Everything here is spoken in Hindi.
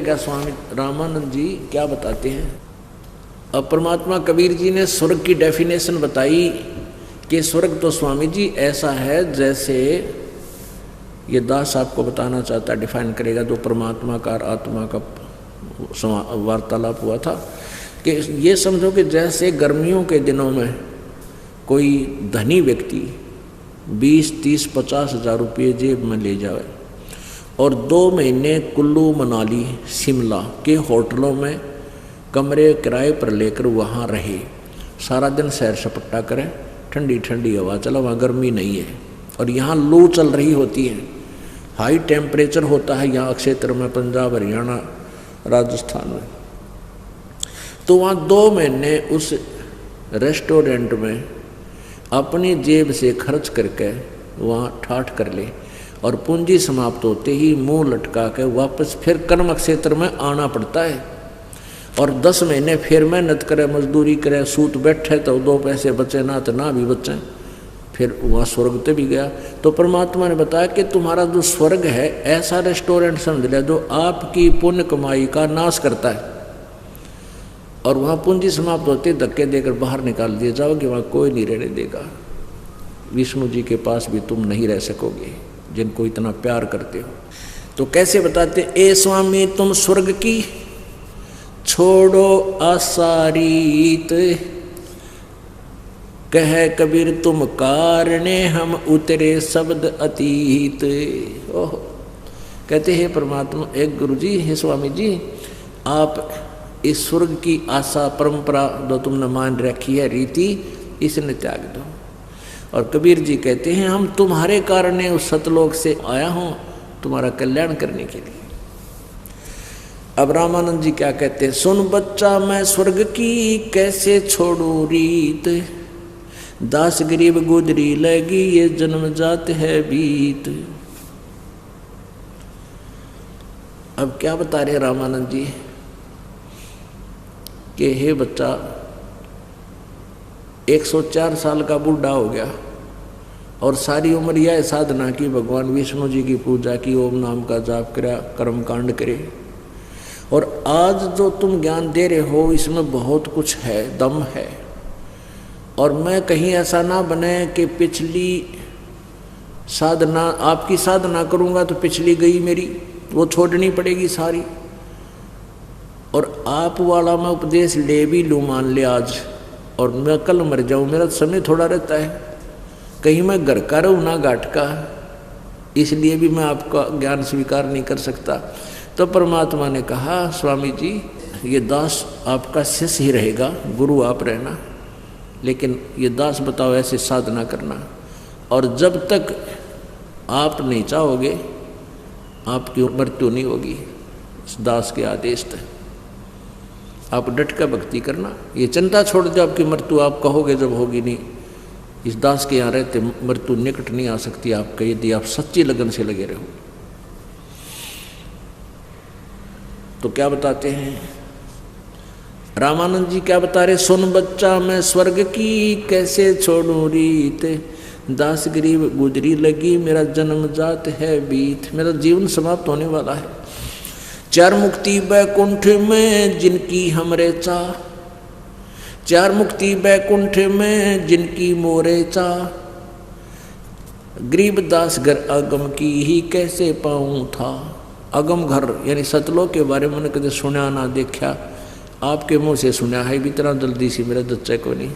क्या स्वामी रामानंद जी क्या बताते हैं। अब परमात्मा कबीर जी ने स्वर्ग की डेफिनेशन बताई कि स्वर्ग तो स्वामी जी ऐसा है जैसे, ये दास आपको बताना चाहता है, डिफाइन करेगा, जो परमात्मा का और आत्मा का वार्तालाप हुआ था, कि ये समझो कि जैसे गर्मियों के दिनों में कोई धनी व्यक्ति 20, 30, 50 हज़ार रुपये जेब में ले जाए और 2 महीने कुल्लू, मनाली, शिमला के होटलों में कमरे किराए पर लेकर वहाँ रहे, सारा दिन सैर सपट्टा करें, ठंडी ठंडी हवा चला, वहाँ गर्मी नहीं है और यहाँ लू चल रही होती है, हाई टेम्परेचर होता है यहाँ क्षेत्र में, पंजाब, हरियाणा, राजस्थान में, तो वहाँ 2 महीने उस रेस्टोरेंट में अपनी जेब से खर्च करके वहाँ ठाठ कर ले और पूंजी समाप्त होते ही मुंह लटका के वापस फिर कर्म क्षेत्र में आना पड़ता है और 10 महीने फिर मेहनत करे, मजदूरी करे, सूत बैठे तो 2 पैसे बचे ना तो ना भी बचे, फिर वहाँ स्वर्ग पे भी गया। तो परमात्मा ने बताया कि तुम्हारा जो स्वर्ग है ऐसा रेस्टोरेंट समझ लिया जो आपकी पुण्य कमाई का नाश करता है और वहाँ पूंजी समाप्त होते धक्के देकर बाहर निकाल दिए जाओगे, वहाँ कोई नहीं रहने देगा। विष्णु जी के पास भी तुम नहीं रह सकोगे जिनको इतना प्यार करते हो। तो कैसे बताते, ए स्वामी तुम स्वर्ग की छोड़ो आसारीत, कह कबीर तुम कारणे हम उतरे शब्द अतीत। ओह, कहते हैं परमात्मा, एक गुरु जी, हे स्वामी जी, आप इस स्वर्ग की आशा परंपरा जो तुमने मान रखी है रीति, इसने त्याग दो। और कबीर जी कहते हैं हम तुम्हारे कारण उस सतलोक से आया हूँ तुम्हारा कल्याण करने के लिए। अब रामानंद जी क्या कहते हैं, सुन बच्चा मैं स्वर्ग की कैसे छोड़ू रीत, दास गरीब गुजरी लगी ये जन्म जात है बीत। अब क्या बता रहे रामानंद जी कि हे बच्चा 104 साल का बूढ़ा हो गया और सारी उम्र यह साधना की भगवान विष्णु जी की पूजा की, ओम नाम का जाप करा, कर्म कांड करे, और आज जो तुम ज्ञान दे रहे हो इसमें बहुत कुछ है, दम है, और मैं कहीं ऐसा ना बने कि पिछली साधना, आपकी साधना करूँगा तो पिछली गई मेरी, वो छोड़नी पड़ेगी सारी, और आप वाला मैं उपदेश ले भी लूँ मान ले आज, और मैं कल मर जाऊँ, मेरा समय थोड़ा रहता है, कहीं मैं घर का रहूँ ना घाट का, इसलिए भी मैं आपका ज्ञान स्वीकार नहीं कर सकता। तो परमात्मा ने कहा स्वामी जी ये दास आपका शिष्य ही रहेगा, गुरु आप रहना, लेकिन ये दास बताओ ऐसे साधना करना, और जब तक आप नहीं चाहोगे आपकी मृत्यु नहीं होगी, इस दास के आदेश तक आप डट कर भक्ति करना, ये चिंता छोड़ दो, आपकी मृत्यु आप कहोगे जब होगी नहीं, इस दास के यहाँ रहते मृत्यु निकट नहीं आ सकती आपके, यदि आप सच्ची लगन से लगे रहो। तो क्या बताते हैं रामानंद जी, क्या बता रहे, सुन बच्चा मैं स्वर्ग की कैसे छोड़ू रीत, दास गरीब गुजरी लगी मेरा जन्म जात है बीत, मेरा जीवन समाप्त होने वाला है। 4 मुक्ति बैकुंठ में जिनकी हमरे चाह, 4 मुक्ति बैकुंठ में जिनकी मोरे चाह, गरीब दास घर अगम की ही कैसे पाऊँ था। अगम घर यानी सतलोक के बारे में मैंने कभी सुना ना देखा, आपके मुँह से सुना है भी इतना जल्दी से मेरा दच्चे को नहीं।